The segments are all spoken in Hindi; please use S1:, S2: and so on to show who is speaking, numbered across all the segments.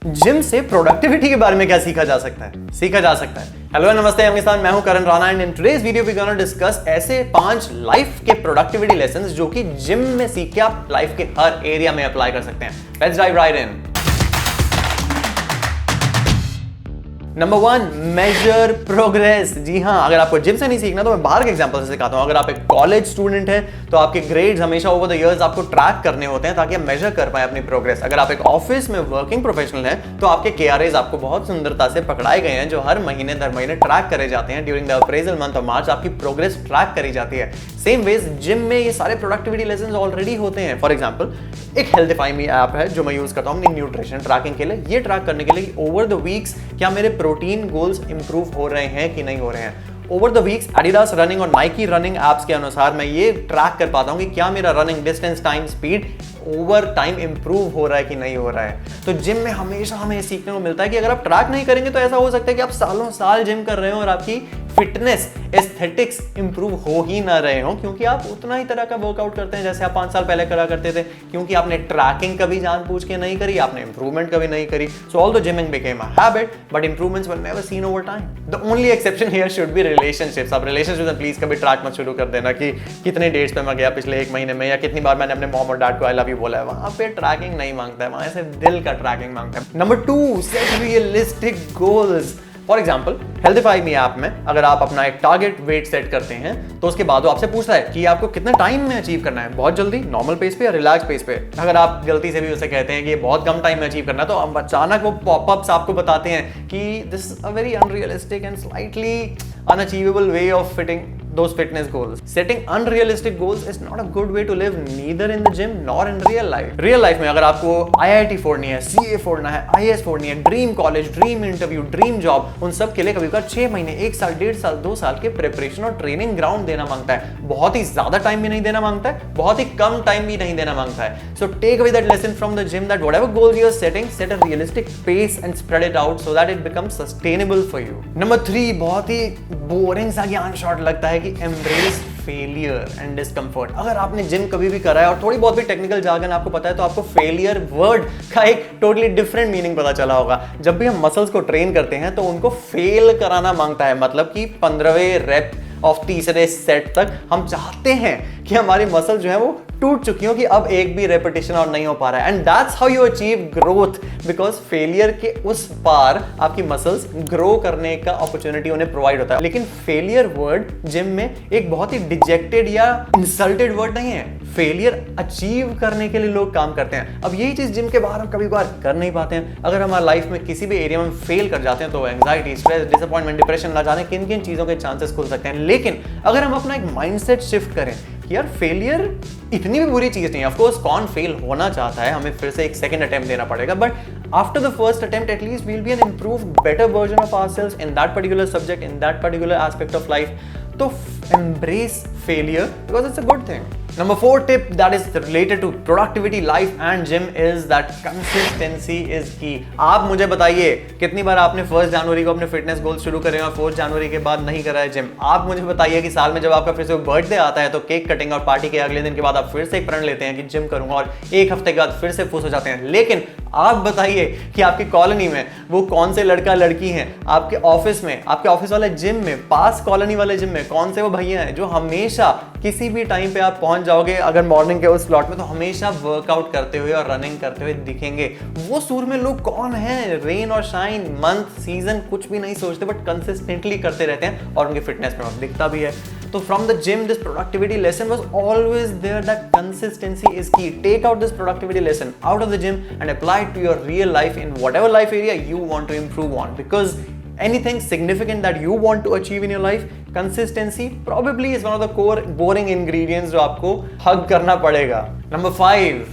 S1: जिम से प्रोडक्टिविटी के बारे में क्या सीखा जा सकता है? हेलो नमस्ते पाकिस्तान, मैं हूं Karan Rana and in today's video we gonna discuss ऐसे 5 लाइफ के प्रोडक्टिविटी लेसन्स जो कि जिम में सीख के आप लाइफ के हर एरिया में अप्लाई कर सकते हैं। Let's dive right in. Number 1, major progress. जी हाँ, अगर आपको जिम से नहीं सीखना तो मैं बाहर के एग्जांपल से सिखाता हूं। अगर आप एक कॉलेज स्टूडेंट हैं तो आपके ग्रेड्स हमेशा ओवर द इयर्स आपको ट्रैक करने होते हैं ताकि आप मेजर कर पाए अपनी प्रोग्रेस। अगर आप एक ऑफिस में वर्किंग प्रोफेशनल हैं तो आपके KRAs आपको बहुत सुंदरता से पकड़ाए गए हैं जो हर महीने दर महीने ट्रैक करे जाते हैं। During the appraisal month of March आपकी प्रोग्रेस ट्रैक करी जाती है। सेम वेज जिम में ये सारे प्रोडक्टिविटी लेसन ऑलरेडी होते हैं। फॉर एग्जाम्पल, एक हेल्थीफाई मी ऐप है जो मैं यूज करता हूँ अपनी न्यूट्रिशन ट्रैकिंग के लिए। ये ट्रैक करने के लिए ओवर द वीक्स क्या मेरे प्रोटीन गोल्स इंप्रूव हो रहे हैं कि नहीं हो रहे हैं। Over the weeks Adidas running और नाइकी रनिंग एप्स के अनुसार मैं ये ट्रैक कर पाता हूं कि क्या मेरा running distance, time, speed over time improve हो रहा है कि नहीं हो रहा है। तो जिम में हमेशा हमें सीखने को मिलता है कि अगर आप ट्रैक नहीं करेंगे तो ऐसा हो सकता है कि आप सालों साल जिम कर रहे हो और आपकी फिटनेस, एस्थेटिक्स इंप्रूव हो ही ना रहे हो, क्योंकि आप उतना ही तरह का वर्कआउट करते हैं जैसे आप 5 साल पहले करा करते थे, क्योंकि आपने ट्रैकिंग कभी जानबूझ के नहीं करी, आपने इंप्रूवमेंट कभी नहीं करी। सो although gymming became a habit but improvements were never seen over time. The only exception here should be relationships. आप रिलेशनशिप में प्लीज कभी ट्रैक मत शुरू कर देना कि कितने डेट्स पे मैं गया पिछले 1 महीने में या कितनी बार मैंने अपने मॉम और डैड को आई लव यू बोला है। वहां पे ट्रैकिंग नहीं मांगता है, वहां से दिल का ट्रैकिंग मांगता है। Number 2, set realistic goals. For example, HealthifyMe app में अगर आप अपना एक टारगेट वेट सेट करते हैं तो उसके बाद वो आपसे पूछता है कि आपको कितने टाइम में अचीव करना है, बहुत जल्दी, नॉर्मल पेस पे या रिलैक्स पेस पे। अगर आप गलती से भी उसे कहते हैं कि ये बहुत कम टाइम में अचीव करना है तो अचानक वो पॉपअप्स आपको बताते हैं कि this is a very unrealistic and slightly unachievable way of fitting those fitness goals. Setting unrealistic goals is not a good way to live neither in the gym nor in real life. Real life में अगर आपको IIT फोड़नी है, CA फोड़ना है, IAS फोड़नी है, dream college, dream interview, dream job, उन सब के लिए कभी कभार 6 महीने, 1 साल, 1.5 साल, 2 साल के प्रिपरेशन और ट्रेनिंग ग्राउंड देना मांगता है। बहुत ही ज्यादा टाइम भी नहीं देना मांगता है, बहुत ही कम टाइम भी नहीं देना मांगता है। So take away that lesson from the gym that whatever goals you are setting, set a realistic pace and spread it out so that it becomes sustainable for you. Number 3, बहुत ही बोरिंग सा ज्ञान शॉट लगता है कि एम्ब्रेस फेलियर एंड डिस्कम्फर्ट। अगर आपने जिम कभी भी करा है और थोड़ी बहुत भी टेक्निकल जार्गन आपको पता है तो आपको फेलियर वर्ड का एक टोटली डिफरेंट मीनिंग पता चला होगा। जब भी हम मसल्स को ट्रेन करते हैं तो उनको फेल कराना मांगता है, मतलब कि 15वें रेप ऑफ तीसरे सेट तक हम चाहते हैं कि हमारी मसल जो है वो टूट चुकी हो, कि अब एक भी रेपिटेशन और नहीं हो पा रहा है। And that's how you achieve growth, because failure के उस पार आपकी मसल्स ग्रो करने का अपॉर्चुनिटी उन्हें प्रोवाइड होता है। लेकिन फेलियर वर्ड जिम में एक बहुत ही डिजेक्टेड या इंसल्टेड वर्ड नहीं है। फेलियर अचीव करने के लिए लोग काम करते हैं। अब यही चीज जिम के बाहर हम कभी बार कर नहीं पाते हैं। अगर हमारे लाइफ में किसी भी एरिया में फेल कर जाते हैं तो एंजाइटी, स्ट्रेस, डिसअपॉइंटमेंट, डिप्रेशन, ना जाने किन किन चीजों के चांसेस खुल सकते हैं। लेकिन अगर हम अपना एक माइंडसेट शिफ्ट करें कि यार फेलियर इतनी भी बुरी चीज नहीं है। ऑफ कोर्स कौन फेल होना चाहता है, हमें फिर से एक सेकंड अटेम्प्ट देना पड़ेगा, but after the first attempt at least we'll be an improved better version of ourselves in that particular subject, in that particular aspect of life. तो embrace failure because it's a good thing. Number 4 tip that is related to productivity, life and gym is that consistency is key. आप मुझे बताइए कितनी बार आपने 1 जनवरी को अपने फिटनेस गोल शुरू करे और 4 जनवरी के बाद नहीं करा है जिम। आप मुझे बताइए कि साल में जब आपका फिर से बर्थडे आता है तो केक कटिंग और पार्टी के अगले दिन के बाद आप फिर से एक प्रण लेते हैं कि जिम करूंगा और 1 हफ्ते के बाद फिर से फुस हो जाते हैं। लेकिन आप बताइए कि आपकी कॉलोनी में वो कौन से लड़का लड़की हैं, आपके ऑफिस में, आपके ऑफिस वाले जिम में, पास कॉलोनी वाले जिम में कौन से वो भैया हैं जो हमेशा किसी भी टाइम पे आप पहुंच जाओगे अगर मॉर्निंग के उस स्लॉट में तो हमेशा वर्कआउट करते हुए और रनिंग करते हुए दिखेंगे। वो सूर में लोग कौन हैं? रेन और शाइन, मंथ, सीजन कुछ भी नहीं सोचते बट कंसिस्टेंटली करते रहते हैं और उनकी फिटनेस में दिखता भी है। So from the gym, this productivity lesson was always there, that consistency is key. Take out this productivity lesson out of the gym and apply it to your real life in whatever life area you want to improve on. Because anything significant that you want to achieve in your life, consistency probably is one of the core boring ingredients जो आपको hug करना पड़ेगा. Number 5,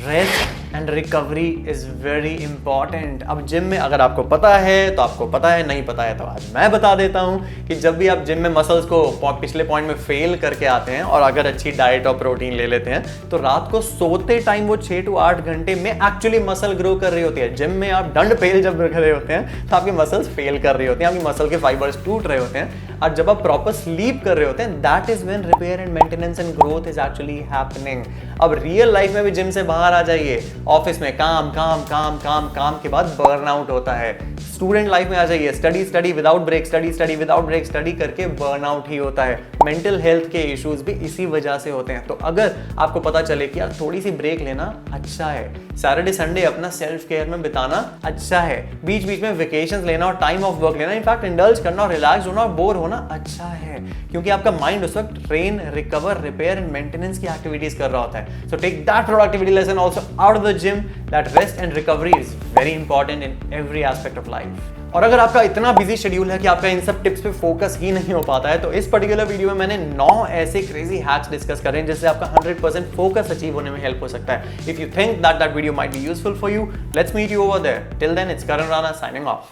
S1: rest and recovery is very important. अब जिम में अगर आपको पता है तो आपको पता है, नहीं पता है तो आज मैं बता देता हूं कि जब भी आप जिम में मसल्स को पिछले पॉइंट में फेल करके आते हैं और अगर अच्छी डाइट और प्रोटीन ले लेते हैं तो रात को सोते टाइम वो 6 to 8 घंटे में एक्चुअली मसल ग्रो कर रही होती है। जिम में आप डंड फेल जब कर रहे होते हैं तो आपकी मसल्स फेल कर रही होती हैं, आपकी मसल के फाइबर्स टूट रहे होते हैं, और जब आप प्रॉपर स्लीप कर रहे होते हैं that is when repair and maintenance and growth is actually happening. अब रियल लाइफ में भी जिम से बाहर आ जाइए, ऑफिस में काम काम काम काम काम के बाद बर्नआउट होता है। स्टूडेंट लाइफ में आ जाइए, study study without break, study study without break, study करके बर्नआउट ही होता है। मेंटल हेल्थ के इश्यूज भी इसी वजह से होते हैं। तो अगर आपको पता चले कि यार थोड़ी सी ब्रेक लेना अच्छा है, सैटरडे संडे अपना सेल्फ केयर में बिताना अच्छा है, बीच बीच में वेकेशंस लेना और टाइम ऑफ वर्क लेना, इनफैक्ट इंडल्ज करना और रिलैक्स होना और बोर होना अच्छा है, क्योंकि आपका माइंड उस वक्त train, recover, repair and maintenance की एक्टिविटीज कर रहा होता है। So take that productivity lesson also out of the gym, that rest and recovery is very important in every aspect of life. और अगर आपका इतना बिजी शेड्यूल है कि आपका इन सब टिप्स पे फोकस ही नहीं हो पाता है, तो इस पर्टिकुलर वीडियो में मैंने 9 ऐसे क्रेजी हैक्स डिस्कस कर रहे हैं जिससे आपका 100% फोकस अचीव होने में हेल्प हो सकता है। If you think that video might be useful for you, let's meet you over there. Till then, it's Karan Rana signing of.